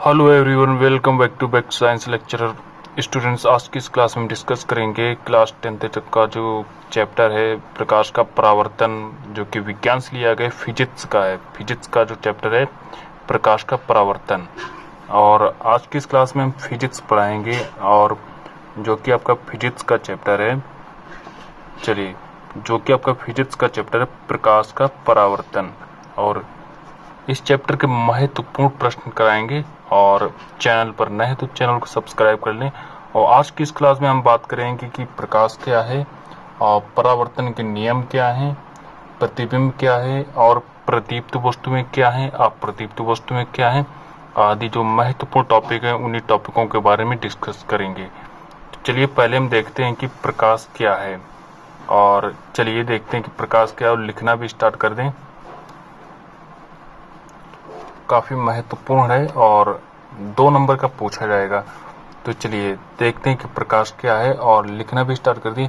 Hello everyone, welcome back to back science lecturer students. आज की इस क्लास में डिस्कस करेंगे क्लास 10th तक का जो चैप्टर है प्रकाश का परावर्तन, जो कि विज्ञान से लिया गया फिजिक्स का है। फिजिक्स का जो चैप्टर है प्रकाश का परावर्तन, और आज की इस क्लास में हम फिजिक्स पढ़ाएंगे और जो कि आपका फिजिक्स का चैप्टर है। चलिए, जो कि आपका फिजिक्स का चैप्टर है प्रकाश का परावर्तन, और इस चैप्टर के महत्वपूर्ण प्रश्न कराएंगे। और चैनल पर नए हैं तो चैनल को सब्सक्राइब कर लें। और आज की इस क्लास में हम बात करेंगे कि प्रकाश क्या है, और परावर्तन के नियम क्या हैं, प्रतिबिंब क्या है, और प्रदीप्त वस्तुएं क्या हैं, अप्रदीप्त वस्तुएं क्या हैं, आदि जो महत्वपूर्ण टॉपिक हैं उन्हीं टॉपिकों के बारे में डिस्कस करेंगे। तो चलिए पहले हम देखते हैं कि प्रकाश क्या है, और चलिए देखते हैं कि प्रकाश क्या है और लिखना भी स्टार्ट कर दें। काफ़ी महत्वपूर्ण है और 2 नंबर का पूछा जाएगा। तो चलिए देखते हैं कि प्रकाश क्या है और लिखना भी स्टार्ट कर दिए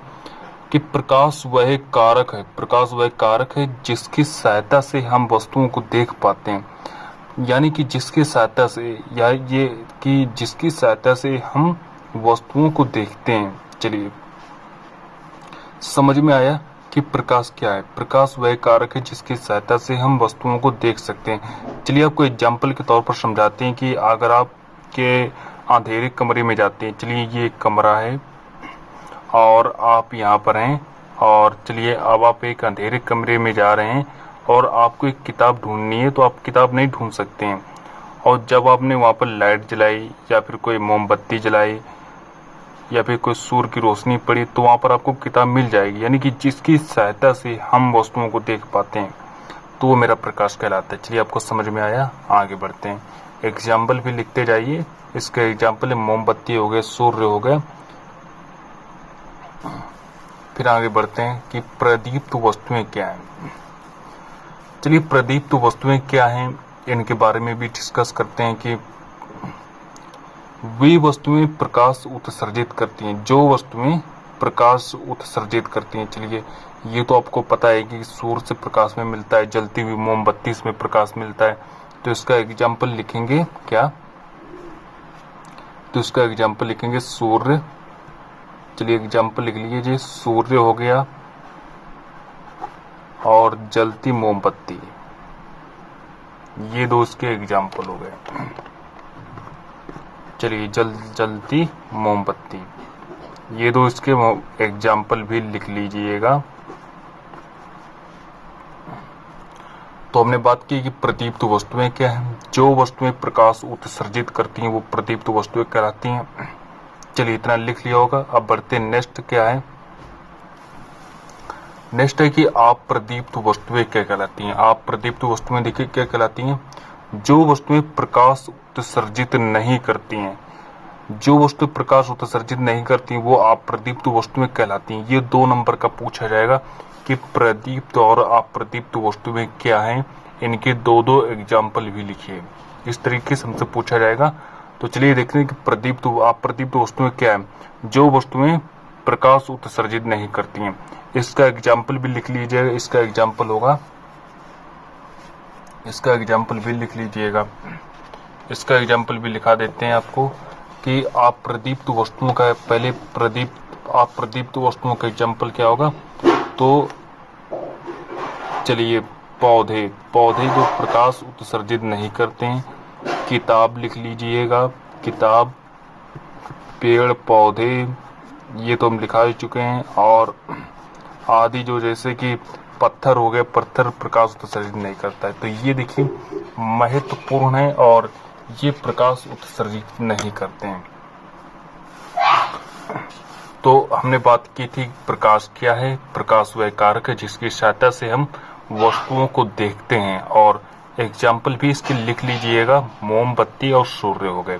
कि प्रकाश वह कारक है, प्रकाश वह कारक है जिसकी सहायता से हम वस्तुओं को देख पाते हैं। यानी कि जिसकी सहायता से, या ये कि जिसकी सहायता से हम वस्तुओं को देखते हैं। चलिए समझ में आया कि प्रकाश क्या है। प्रकाश वह कारक है जिसकी सहायता से हम वस्तुओं को देख सकते हैं। चलिए आपको एग्जाम्पल के तौर पर समझाते हैं कि अगर आप के अंधेरे कमरे में जाते हैं। चलिए ये एक कमरा है और आप यहाँ पर हैं, और चलिए अब आप एक अंधेरे कमरे में जा रहे हैं और आपको एक किताब ढूंढनी है, तो आप किताब नहीं ढूंढ सकते हैं। और जब आपने वहाँ पर लाइट जलाई या फिर कोई मोमबत्ती जलाई या फिर कोई सूर्य की रोशनी पड़ी, तो वहाँ पर आपको किताब मिल जाएगी। यानी कि जिसकी सहायता से हम वस्तुओं को देख पाते हैं, तो वो मेरा प्रकाश कहलाता है। चलिए आपको समझ में आया, आगे बढ़ते हैं। एग्जाम्पल भी लिखते जाइए। इसका एग्जाम्पल है मोमबत्ती हो गए, सूर्य हो गए। फिर आगे बढ़ते हैं कि प्रदीप्त वस्तुएं क्या हैं। चलिए प्रदीप्त वस्तुएं क्या हैं, इनके बारे में भी डिस्कस करते हैं कि वे वस्तुएं प्रकाश उत्सर्जित करती हैं, जो वस्तुएं प्रकाश उत्सर्जित करती हैं। चलिए ये तो आपको पता है कि सूर्य से प्रकाश में मिलता है, जलती हुई मोमबत्ती से प्रकाश मिलता है। तो इसका एग्जाम्पल लिखेंगे क्या, तो इसका एग्जाम्पल लिखेंगे सूर्य। चलिए एग्जाम्पल लिख लीजिए, सूर्य हो गया और जलती मोमबत्ती, ये 2 इसके एग्जाम्पल हो गए। चलिए जलती मोमबत्ती, ये 2 इसके एग्जाम्पल भी लिख लीजिएगा। तो हमने बात की कि प्रदीप्त वस्तुएं क्या हैं। जो वस्तुएं प्रकाश उत्सर्जित करती हैं वो प्रदीप्त वस्तुएं कहलाती हैं। चलिए इतना लिख लिया होगा। अब बढ़ते हैं, नेक्स्ट क्या है। नेक्स्ट है कि अप्रदीप्त वस्तुएं क्या कहलाती हैं। अप्रदीप्त वस्तुएं देखिए क्या कहलाती हैं, जो वस्तुएं प्रकाश उत्सर्जित नहीं करती हैं। जो वस्तु प्रकाश उत्सर्जित नहीं करती वो अप्रदीप्त वस्तुएं कहलाती हैं। ये 2 नंबर का पूछा जाएगा कि प्रदीप्त और अप्रदीप्त वस्तुएं क्या हैं। इनके 2-2 एग्जाम्पल भी लिखिए, इस तरीके से हमसे पूछा जाएगा। तो चलिए देखते हैं कि प्रदीप्त अप्रदीप्त वस्तुएं क्या है, जो वस्तुएं प्रकाश उत्सर्जित नहीं करती हैं। इसका एग्जाम्पल भी लिख लीजिएगा। इसका एग्जाम्पल होगा, इसका एग्जाम्पल भी लिख लीजिएगा। इसका एग्जाम्पल भी लिखा देते हैं आपको कि अप्रदीप्त वस्तुओं का, पहले अप्रदीप्त वस्तुओं का एग्जाम्पल क्या होगा। तो चलिए पौधे जो प्रकाश उत्सर्जित नहीं करते हैं। किताब लिख लीजिएगा, किताब, पेड़ पौधे, ये तो हम लिखा ही चुके हैं। और आदि जो जैसे कि पत्थर हो गए, पत्थर प्रकाश उत्सर्जित नहीं करता है। तो ये देखिए महत्वपूर्ण है और ये प्रकाश उत्सर्जित नहीं करते हैं। तो हमने बात की थी प्रकाश क्या है। प्रकाश वह कारक है जिसकी सहायता से हम वस्तुओं को देखते हैं, और एग्जाम्पल भी इसके लिख लीजिएगा। मोमबत्ती और सूर्य हो गए,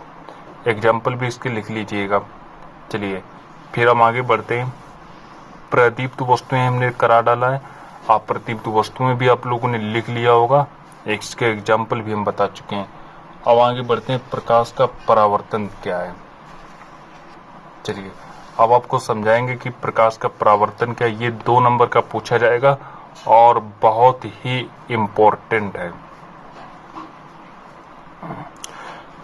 एग्जाम्पल भी इसके लिख लीजिएगा। चलिए फिर हम आगे बढ़ते हैं। प्रदीप्त वस्तुएं हमने करा डाला है, अप्रदीप्त वस्तुएं भी आप लोगों ने लिख लिया होगा, इसके एग्जाम्पल भी हम बता चुके हैं। अब आगे बढ़ते हैं, प्रकाश का परावर्तन क्या है। चलिए अब आपको समझाएंगे कि प्रकाश का परावर्तन क्या है। ये 2 नंबर का पूछा जाएगा और बहुत ही इम्पोर्टेंट है।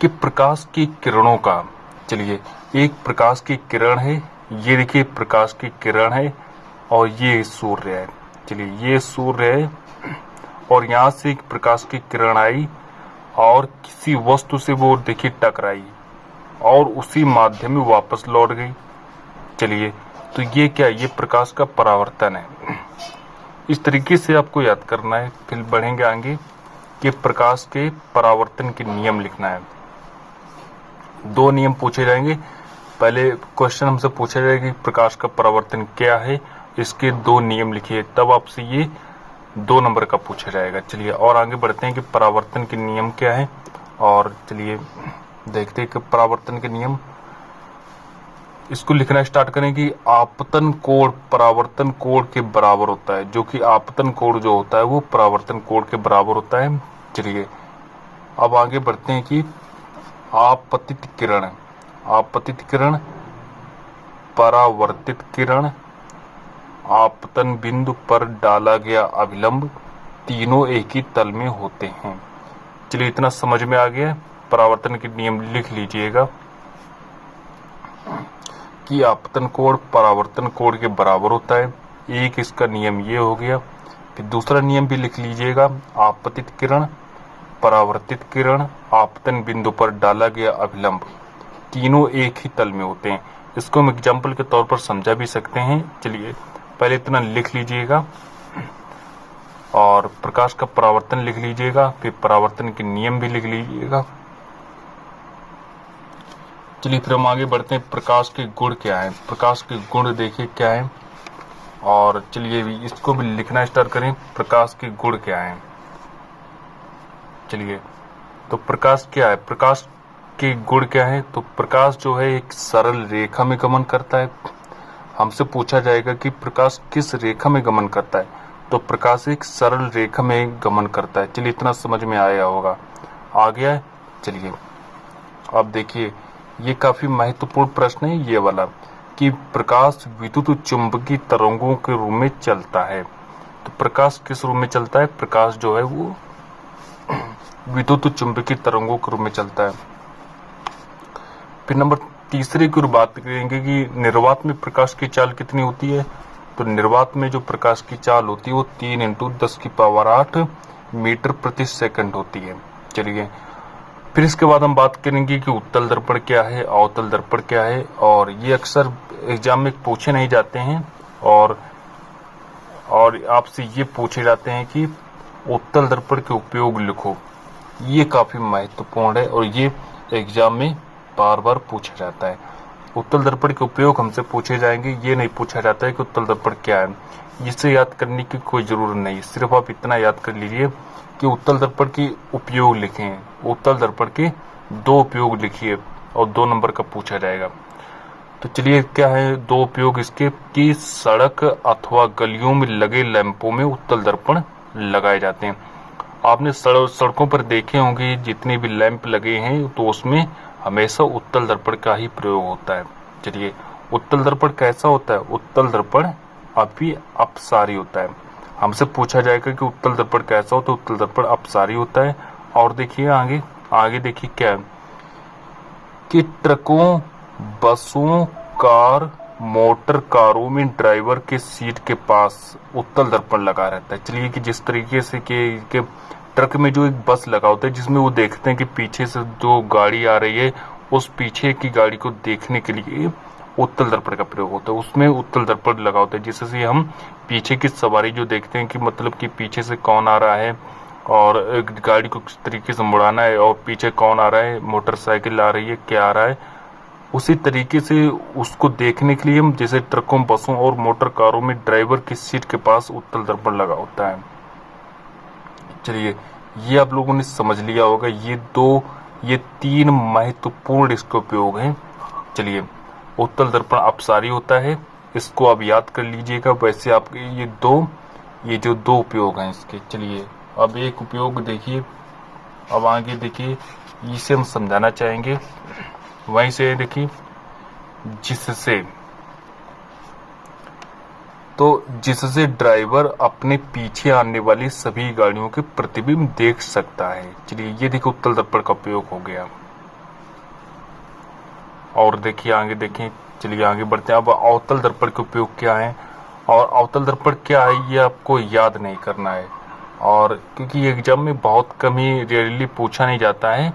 कि प्रकाश की किरणों का, चलिए एक प्रकाश की किरण है, ये देखिए प्रकाश की किरण है और ये सूर्य है। चलिए ये सूर्य है और यहाँ से एक प्रकाश की किरण आई और किसी वस्तु से वो देखिए टकराई और उसी माध्यम में वापस लौट गई। चलिए तो ये क्या है, ये प्रकाश का परावर्तन है। इस तरीके से आपको याद करना है। फिर बढ़ेंगे आगे कि प्रकाश के परावर्तन के नियम लिखना है। दो नियम पूछे जाएंगे। पहले क्वेश्चन हमसे पूछा जाएगा कि प्रकाश का परावर्तन क्या है, इसके दो नियम लिखिए, तब आपसे ये 2 नंबर का पूछा जाएगा। चलिए और आगे बढ़ते हैं कि परावर्तन के नियम क्या है। और चलिए देखते हैं कि परावर्तन के नियम, इसको लिखना स्टार्ट करें कि आपतन कोण परावर्तन कोण के बराबर होता है, जो कि आपतन कोण जो होता है वो परावर्तन कोण के बराबर होता है। चलिए अब आगे बढ़ते हैं कि आपतित किरण, आपतित किरण, परावर्तित किरण, आपतन बिंदु पर डाला गया अभिलंब, तीनों एक ही तल में होते हैं। चलिए इतना समझ में आ गया। परावर्तन के नियम लिख लीजिएगा कि आपतन कोण परावर्तन कोण के बराबर होता है। एक इसका नियम ये हो गया। फिर दूसरा नियम भी लिख लीजिएगा, आपतित किरण, परावर्तित किरण, आपतन बिंदु पर डाला गया अभिलंब, तीनों एक ही तल में होते हैं। इसको हम एग्जाम्पल के तौर पर समझा भी सकते हैं। चलिए पहले इतना लिख लीजिएगा और प्रकाश का परावर्तन लिख लीजिएगा, फिर परावर्तन के नियम भी लिख लीजिएगा। चलिए फिर हम आगे बढ़ते हैं। प्रकाश के गुण क्या है, प्रकाश के गुण देखिए क्या है। और चलिए भी इसको भी लिखना स्टार्ट करें, प्रकाश के गुण क्या है। चलिए तो प्रकाश क्या है, प्रकाश के गुण क्या है। तो प्रकाश जो है एक सरल रेखा में गमन करता है। हमसे पूछा जाएगा कि प्रकाश किस रेखा में गमन करता है, तो प्रकाश एक सरल रेखा में गमन करता है। चलिए इतना समझ में आया होगा, आ गया है। चलिए अब देखिए ये काफी महत्वपूर्ण प्रश्न है ये वाला, कि प्रकाश विद्युत चुंबकीय तरंगों के रूप में चलता है। तो प्रकाश किस रूप में चलता है, प्रकाश जो है वो विद्युत चुंबकीय तरंगों के रूप में चलता है। फिर नंबर तीसरे की ओर बात करेंगे कि निर्वात में प्रकाश की चाल कितनी होती है। तो निर्वात में जो प्रकाश की चाल होती है वो 3 × 10⁸ मीटर प्रति सेकंड होती है। चलिए फिर इसके बाद हम बात करेंगे कि उत्तल दर्पण क्या है, अवतल दर्पण क्या है। और ये अक्सर एग्जाम में पूछे नहीं जाते हैं और आपसे ये पूछे जाते हैं कि उत्तल दर्पण के उपयोग लिखो। ये काफी महत्वपूर्ण है और ये एग्जाम में बार बार पूछा जाता है। उत्तल दर्पण के उपयोग हमसे पूछे जाएंगे, ये नहीं पूछा जाता है कि उत्तल दर्पण क्या है। इसे याद करने की कोई जरूरत नहीं, सिर्फ आप इतना याद कर लीजिए कि उत्तल दर्पण के उपयोग लिखें। उत्तल दर्पण के 2 उपयोग लिखिए और 2 नंबर का पूछा जाएगा। तो चलिए क्या है 2 उपयोग इसके, कि सड़क अथवा गलियों में लगे लैंपों में उत्तल दर्पण लगाए जाते हैं। आपने सड़कों पर देखे होंगे जितने भी लैंप लगे हैं तो उसमें हमेशा उत्तल दर्पण का ही प्रयोग होता है। चलिए उत्तल दर्पण कैसा होता है, उत्तल दर्पण अभी अपसारी होता है। हमसे पूछा जाएगा कि उत्तल दर्पण कैसा होता है, उत्तल दर्पण अपसारी होता है। और देखिए आगे देखिए क्या है कि ट्रकों, बसों, कार, मोटर कारों में ड्राइवर के सीट के पास उत्तल दर्पण लगा रहता है। चलिए कि जिस तरीके से कि ट्रक में जो एक बस लगा होता है जिसमें वो देखते हैं कि पीछे से जो गाड़ी आ रही है उस पीछे की गाड़ी को देखने के लिए उत्तल दर्पण का प्रयोग होता है, उसमें उत्तल दर्पण लगा होता है, जिससे हम पीछे की सवारी जो देखते हैं कि मतलब कि पीछे से कौन आ रहा है और गाड़ी को किस तरीके से मुड़ाना है और पीछे कौन आ रहा है, मोटरसाइकिल आ रही है, क्या आ रहा है, उसी तरीके से उसको देखने के लिए हम जैसे ट्रकों, बसों और मोटर कारों में ड्राइवर की सीट के पास उत्तल दर्पण लगा होता है। चलिए ये आप लोगों ने समझ लिया होगा। ये 3 महत्वपूर्ण इसके उपयोग हैं। चलिए उत्तल दर्पण अपसारी होता है, इसको आप याद कर लीजिएगा। वैसे आपके ये जो 2 उपयोग हैं इसके। चलिए अब एक उपयोग देखिए, अब आगे देखिए, इसे हम समझाना चाहेंगे। वहीं से देखिए जिससे ड्राइवर अपने पीछे आने वाली सभी गाड़ियों के प्रतिबिंब देख सकता है। चलिए ये देखिए उत्तल दर्पण का उपयोग हो गया। और देखिए आगे देखें, चलिए आगे बढ़ते हैं। अब अवतल दर्पण के उपयोग क्या है और अवतल दर्पण क्या है ये आपको याद नहीं करना है, और क्योंकि एग्जाम में बहुत कम ही रेयरली पूछा नहीं जाता है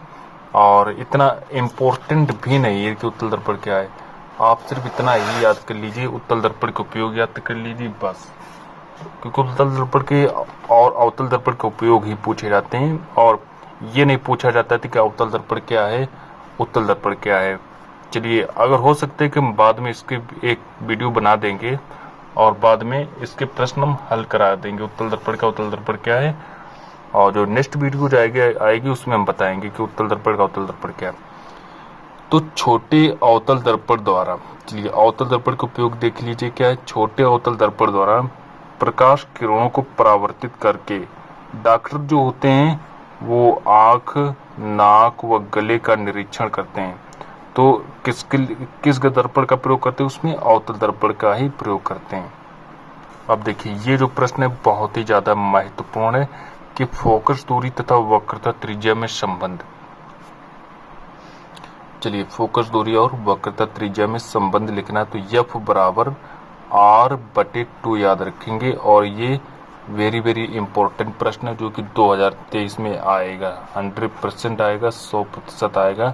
और इतना इम्पोर्टेंट भी नहीं है कि उत्तल दर्पण क्या है। आप सिर्फ इतना ही याद कर लीजिए, उत्तल दर्पण के उपयोग याद कर लीजिए बस, क्योंकि उत्तल दर्पण के और अवतल दर्पण के उपयोग ही पूछे जाते हैं और ये नहीं पूछा जाता था कि अवतल दर्पण क्या है, उत्तल दर्पण क्या है। चलिए, अगर हो सकता है कि हम बाद में इसके एक वीडियो बना देंगे और बाद में इसके प्रश्न हम हल करा देंगे, उत्तल दर्पण का उत्तल दर्पण क्या है, और जो नेक्स्ट वीडियो आएगी उसमें हम बताएंगे कि उत्तल दर्पण का उत्तल दर्पण क्या है। तो छोटे अवतल दर्पण द्वारा, चलिए अवतल दर्पण का उपयोग देख लीजिए क्या है। छोटे अवतल दर्पण द्वारा प्रकाश किरणों को परावर्तित करके डॉक्टर जो होते हैं वो आंख, नाक व गले का निरीक्षण करते हैं। तो किस दर्पण का प्रयोग करते हैं, उसमें अवतल दर्पण का ही प्रयोग करते हैं। अब देखिए ये जो प्रश्न है बहुत ही ज्यादा महत्वपूर्ण है कि फोकस दूरी तथा वक्रता त्रिज्या में संबंध। चलिए, फोकस दूरी और वक्रता त्रिज्या में संबंध लिखना, तो F बराबर R/2 याद रखेंगे, और ये वेरी इंपॉर्टेंट प्रश्न है जो कि 2023 में आएगा, 100% आएगा, 100% आएगा,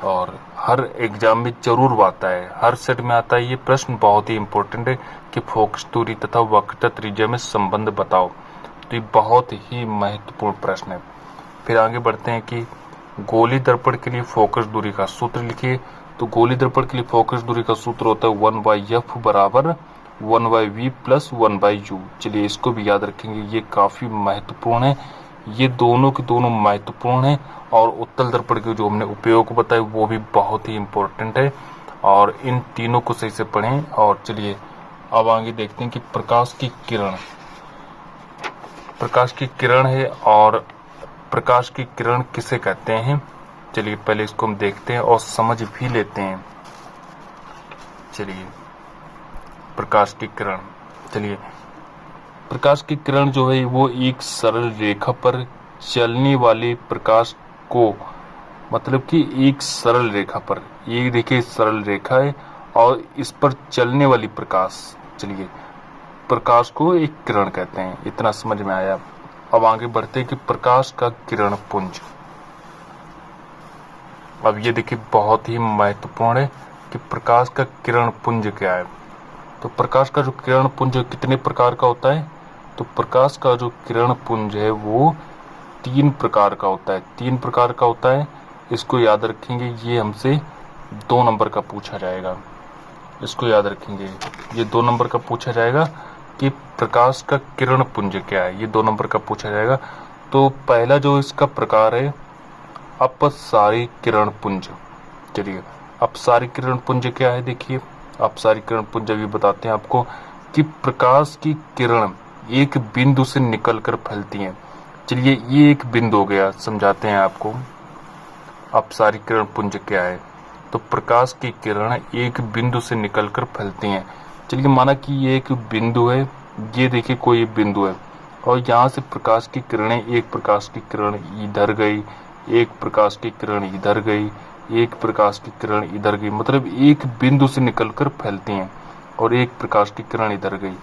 और हर एग्जाम में जरूर आता है, हर सेट में आता है। ये प्रश्न बहुत ही इंपॉर्टेंट है कि फोकस दूरी तथा वक्रता त्रिज्या में संबंध बताओ, तो ये बहुत ही महत्वपूर्ण प्रश्न है। फिर आगे बढ़ते हैं कि गोली दर्पण के लिए फोकस दूरी का सूत्र लिखिए। तो गोली दर्पण के लिए फोकस दूरी का सूत्र होता है 1/f बराबर 1/v प्लस 1/u। चलिए इसको भी याद रखेंगे, ये काफी महत्वपूर्ण है, ये दोनों के दोनों महत्वपूर्ण है, और उत्तल दर्पण के जो हमने उपयोग बताए वो भी बहुत ही इंपॉर्टेंट है, और इन तीनों को सही से पढ़ें। और चलिए अब आगे देखते हैं कि प्रकाश की किरण है, और प्रकाश की किरण किसे कहते हैं। चलिए पहले इसको हम देखते हैं और समझ भी लेते हैं। चलिए प्रकाश की किरण, चलिए प्रकाश की किरण जो है वो एक सरल रेखा पर चलने वाले प्रकाश को, मतलब कि एक सरल रेखा पर, ये देखिए सरल रेखा है और इस पर चलने वाली प्रकाश, चलिए प्रकाश को एक किरण कहते हैं, इतना समझ में आया। अब आगे बढ़ते हैं कि प्रकाश का किरण पुंज। अब ये देखिए बहुत ही महत्वपूर्ण है कि प्रकाश का किरण पुंज क्या है। तो प्रकाश का जो किरण पुंज कितने प्रकार का होता है, तो प्रकाश का जो किरण पुंज है वो 3 प्रकार का होता है, 3 प्रकार का होता है। इसको याद रखेंगे, ये हमसे 2 नंबर का पूछा जाएगा, इसको याद रखेंगे, ये 2 नंबर का पूछा जाएगा कि प्रकाश का किरण पुंज क्या है, ये 2 नंबर का पूछा जाएगा। तो पहला जो इसका प्रकार है अपसारी किरण पुंज। चलिए अपसारी किरण पुंज क्या है, देखिए अपसारी किरण पुंज अभी बताते हैं आपको कि प्रकाश की किरण एक बिंदु से निकलकर फैलती हैं। चलिए ये एक बिंदु हो गया, समझाते हैं आपको अपसारी किरण पुंज क्या है। तो प्रकाश की किरण एक बिंदु से निकलकर फैलती हैं। चलिए माना कि ये एक बिंदु है, ये देखिए कोई बिंदु है, और यहाँ से प्रकाश की किरणें, एक प्रकाश की किरण इधर गई, एक प्रकाश की किरण इधर गई, एक प्रकाश की किरण इधर गई, मतलब एक बिंदु से निकलकर फैलती हैं, और एक प्रकाश की किरण इधर गई,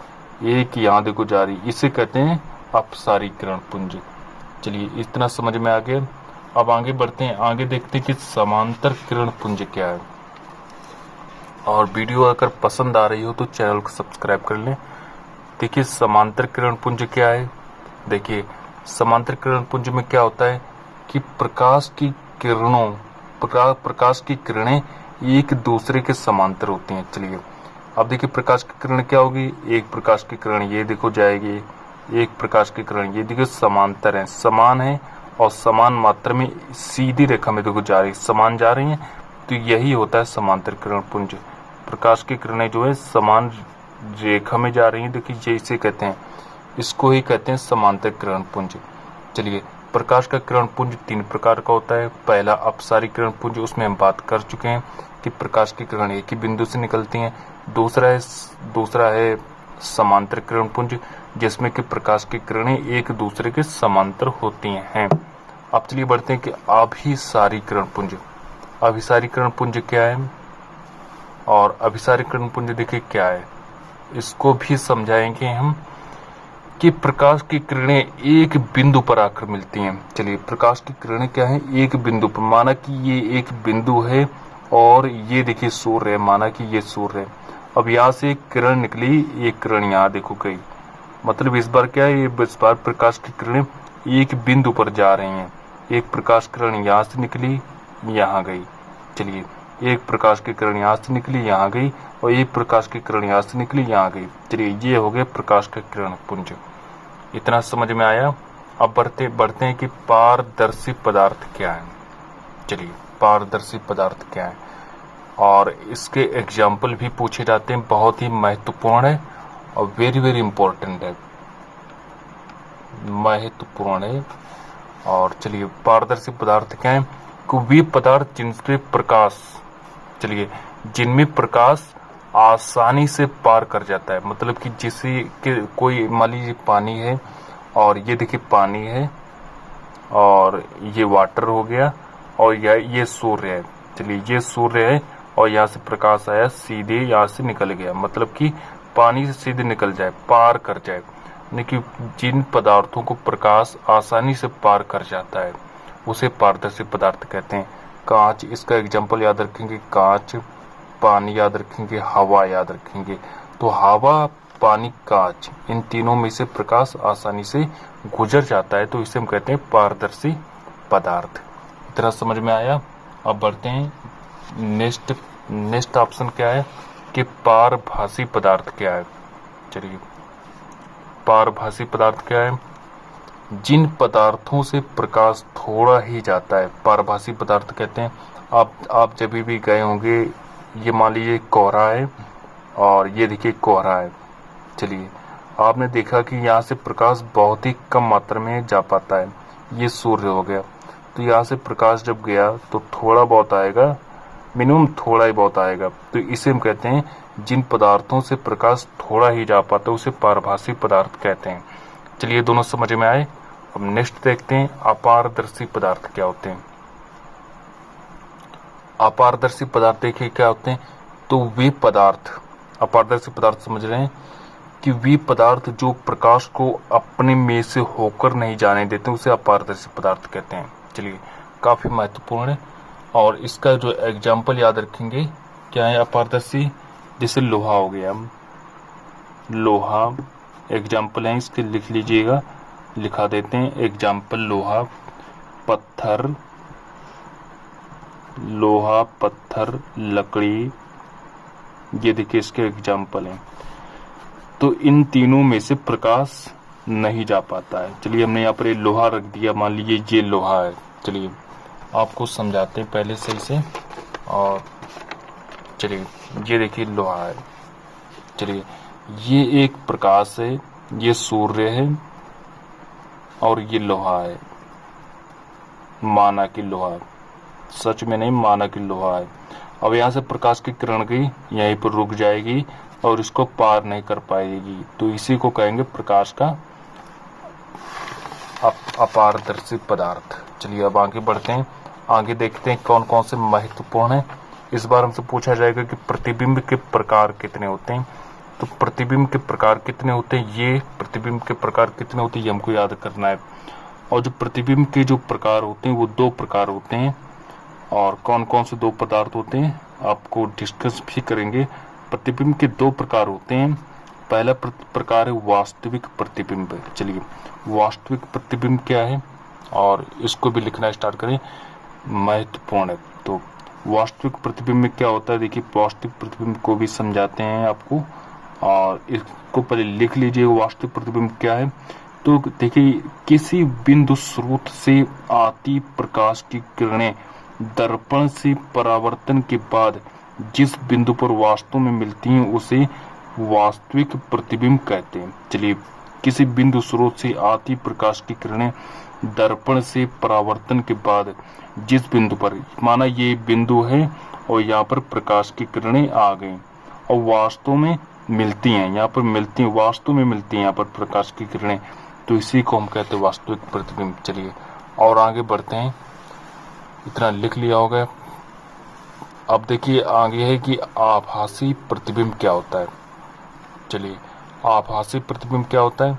एक यहाँ देखो जा रही, इसे कहते हैं अपसारी किरण पुंज। चलिए इतना समझ में आ गया। अब आगे बढ़ते हैं, आगे देखते हैं कि समांतर किरण पुंज क्या है। और वीडियो अगर पसंद आ रही हो तो चैनल को सब्सक्राइब कर लें। देखिए समांतर किरण पुंज क्या है, देखिए समांतर किरण पुंज में क्या होता है कि प्रकाश की किरणें एक दूसरे के समांतर होती हैं। चलिए अब देखिए प्रकाश की किरण क्या होगी, एक प्रकाश की किरण ये देखो जाएगी, एक प्रकाश की किरण ये देखो, समांतर है, समान है, और समान मात्रा में सीधी रेखा में देखो जा रही, समान जा रही हैं, तो यही होता है समांतर किरण पुंज। प्रकाश की किरणें जो है समान रेखा में जा रही हैं, देखिए ये इसे कहते हैं, इसको ही कहते हैं समांतर किरण पुंज। चलिए प्रकाश का किरण पुंज 3 प्रकार का होता है। पहला अपसारी किरण पुंज, उसमें हम बात कर चुके हैं कि प्रकाश की किरण एक ही बिंदु से निकलती हैं। दूसरा है समांतर किरण पुंज, जिसमें कि प्रकाश की किरणें एक दूसरे के समांतर होती हैं। अब चलिए बढ़ते हैं कि अभिसारी किरण पुंज। अभिसारीकरण पुंज क्या है और अभिसारीकरण पुंज देखिए क्या है, इसको भी समझाएंगे हम कि प्रकाश की किरणें एक बिंदु पर आकर मिलती हैं। चलिए, प्रकाश की किरणें क्या है, एक बिंदु पर, माना कि ये एक बिंदु है और ये देखिए सूर्य है, माना कि ये सूर्य है। अब यहाँ से एक किरण निकली, एक किरण यहाँ देखो गई, मतलब इस बार क्या है, इस बार प्रकाश की किरणें एक बिंदु पर जा रही हैं। एक प्रकाश किरण यहाँ से निकली, यहाँ गई। चलिए, एक प्रकाश की किरण यहाँ से निकली, यहाँ गई, और एक प्रकाश की किरण यहाँ से निकली, यहाँ गई। चलिए, ये हो गए प्रकाश के किरण पुंज। इतना समझ में आया। अब बढ़ते हैं कि पारदर्शी पदार्थ क्या है। चलिए, पारदर्शी पदार्थ क्या है और इसके एग्जाम्पल भी पूछे जाते हैं, बहुत ही महत्वपूर्ण है और वेरी वेरी इंपॉर्टेंट है, महत्वपूर्ण है। और चलिए, पारदर्शी पदार्थ क्या है, वे पदार्थ जिनसे प्रकाश, चलिए, जिनमें प्रकाश आसानी से पार कर जाता है। मतलब कि जिसे कि कोई, मान लीजिए पानी है और ये देखिए पानी है और ये वाटर हो गया और ये सूर्य है। चलिए, ये सूर्य है और यहाँ से प्रकाश आया, सीधे यहाँ से निकल गया, मतलब कि पानी से सीधे निकल जाए, पार कर जाए। यानी कि जिन पदार्थों को प्रकाश आसानी से पार कर जाता है उसे पारदर्शी पदार्थ कहते हैं। कांच, इसका एग्जाम्पल याद रखेंगे, कांच, पानी याद रखेंगे, हवा याद रखेंगे। तो हवा, पानी, कांच, इन तीनों में से प्रकाश आसानी से गुजर जाता है, तो इसे हम कहते हैं पारदर्शी पदार्थ। इतना समझ में आया। अब बढ़ते हैं, नेक्स्ट ऑप्शन क्या है कि पारभासी पदार्थ क्या है। चलिए, पारभासी पदार्थ क्या है, जिन पदार्थों से प्रकाश थोड़ा ही जाता है, पारभासी पदार्थ कहते हैं। आप जब भी गए होंगे, ये मान लीजिए कोहरा है और ये देखिए कोहरा है। चलिए, आपने देखा कि यहाँ से प्रकाश बहुत ही कम मात्रा में जा पाता है। ये सूर्य हो गया, तो यहाँ से प्रकाश जब गया तो थोड़ा बहुत आएगा, मिनिमम थोड़ा ही बहुत आएगा। तो इसे हम कहते हैं, जिन पदार्थों से प्रकाश थोड़ा ही जा पाता है उसे पारभासी पदार्थ कहते हैं। चलिए, दोनों समझ में आए। अब नेक्स्ट देखते हैं, अपारदर्शी पदार्थ क्या होते हैं। अपारदर्शी पदार्थ देखिए क्या होते हैं, तो वे पदार्थ, अपारदर्शी पदार्थ समझ रहे हैं कि वे पदार्थ जो प्रकाश को अपने में से होकर नहीं जाने देते, उसे अपारदर्शी पदार्थ कहते हैं। चलिए, काफी महत्वपूर्ण है। और इसका जो एग्जाम्पल याद रखेंगे क्या है अपारदर्शी, जैसे लोहा हो गया, लोहा एग्जाम्पल है इसके, लिख लीजिएगा, लिखा देते हैं एग्जाम्पल, लोहा, पत्थर, लोहा, पत्थर, लकड़ी, ये देखिए इसके एग्जाम्पल हैं। तो इन तीनों में से प्रकाश नहीं जा पाता है। चलिए, हमने यहाँ पर ये लोहा रख दिया, मान लीजिए ये लोहा है। चलिए, आपको समझाते हैं पहले सही से। और चलिए, ये देखिए लोहा है। चलिए, ये एक प्रकाश है, ये सूर्य है और ये लोहा है, माना कि लोहा, सच में नहीं, माना कि लोहा है। अब यहाँ से प्रकाश की किरण गई, यहीं पर रुक जाएगी और इसको पार नहीं कर पाएगी, तो इसी को कहेंगे प्रकाश का अपारदर्शी पदार्थ। चलिए, अब आगे बढ़ते हैं, आगे देखते हैं कौन कौन से महत्वपूर्ण है। इस बार हमसे पूछा जाएगा कि प्रतिबिंब के प्रकार कितने होते हैं। तो प्रतिबिंब के प्रकार कितने होते हैं, ये प्रतिबिंब के प्रकार कितने होते हैं, ये हमको याद करना है। और जो प्रतिबिंब के जो प्रकार होते हैं वो दो प्रकार होते हैं। और कौन कौन से दो पदार्थ होते हैं आपको डिस्कस भी करेंगे। प्रतिबिंब के दो प्रकार होते हैं। पहला प्रकार है वास्तविक प्रतिबिंब। चलिए, वास्तविक प्रतिबिंब क्या है और इसको भी लिखना स्टार्ट करें, महत्वपूर्ण है। तो वास्तविक प्रतिबिंब में क्या होता है, देखिए वास्तविक प्रतिबिंब को भी समझाते हैं आपको, और इसको पहले लिख लीजिए। वास्तविक प्रतिबिंब क्या है, तो देखिए किसी बिंदु स्रोत से आती प्रकाश की किरणें दर्पण से परावर्तन के बाद जिस बिंदु पर वास्तव में मिलती हैं उसे वास्तविक प्रतिबिंब कहते हैं। चलिए, किसी बिंदु स्रोत से आती प्रकाश की किरणें दर्पण से परावर्तन के बाद जिस बिंदु पर, माना ये बिंदु है और यहाँ पर प्रकाश की किरणें आ गई और वास्तव में मिलती हैं, यहाँ पर मिलती हैं, वास्तव में मिलती हैं यहाँ पर प्रकाश की किरणें, तो इसी को हम कहते हैं वास्तविक प्रतिबिंब। चलिए, और आगे बढ़ते हैं, इतना लिख लिया होगा। अब देखिए आगे है कि आभासी प्रतिबिंब क्या होता है। चलिए, आभासी प्रतिबिंब क्या होता है।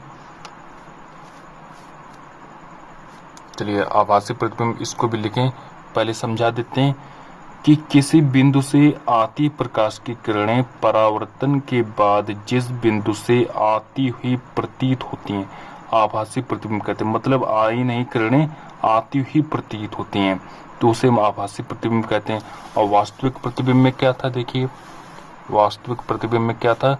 चलिए, आभासी प्रतिबिंब इसको भी लिखें, पहले समझा देते हैं कि किसी बिंदु से आती प्रकाश की किरणें परावर्तन के बाद जिस बिंदु से आती हुई प्रतीत होती हैं, आभासी प्रतिबिंब कहते हैं। मतलब आई नहीं किरणें, आती हुई प्रतीत होती हैं, तो उसे हम आभासी प्रतिबिंब कहते हैं। और वास्तविक प्रतिबिंब में क्या था, देखिए वास्तविक प्रतिबिंब में क्या था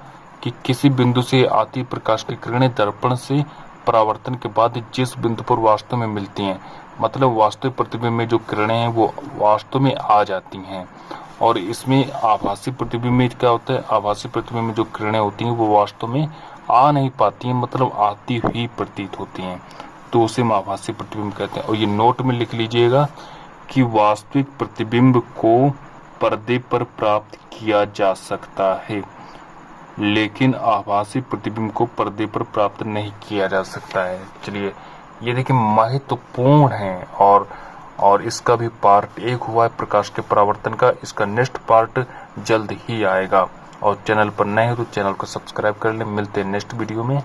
कि किसी बिंदु से आती प्रकाश की किरणें दर्पण से परावर्तन के बाद जिस बिंदु पर वास्तव में मिलती हैं, मतलब वास्तविक प्रतिबिंब में जो किरणें हैं वो वास्तव में आ जाती हैं। और इसमें आभासी प्रतिबिंब में क्या होता है, आभासी प्रतिबिंब में जो किरणें होती हैं वो वास्तव में आ नहीं पाती हैं, मतलब आती हुई प्रतीत होती हैं, तो उसे हम आभासी प्रतिबिंब कहते हैं। और ये नोट में लिख लीजिएगा कि वास्तविक प्रतिबिंब को पर्दे पर प्राप्त किया जा सकता है, लेकिन आभासी प्रतिबिंब को पर्दे पर प्राप्त नहीं किया जा सकता है। चलिए, ये देखिए महत्वपूर्ण है और इसका भी पार्ट 1 हुआ है प्रकाश के परावर्तन का। इसका नेक्स्ट पार्ट जल्द ही आएगा। और चैनल पर नए हो तो चैनल को सब्सक्राइब कर लें। मिलते हैं नेक्स्ट वीडियो में।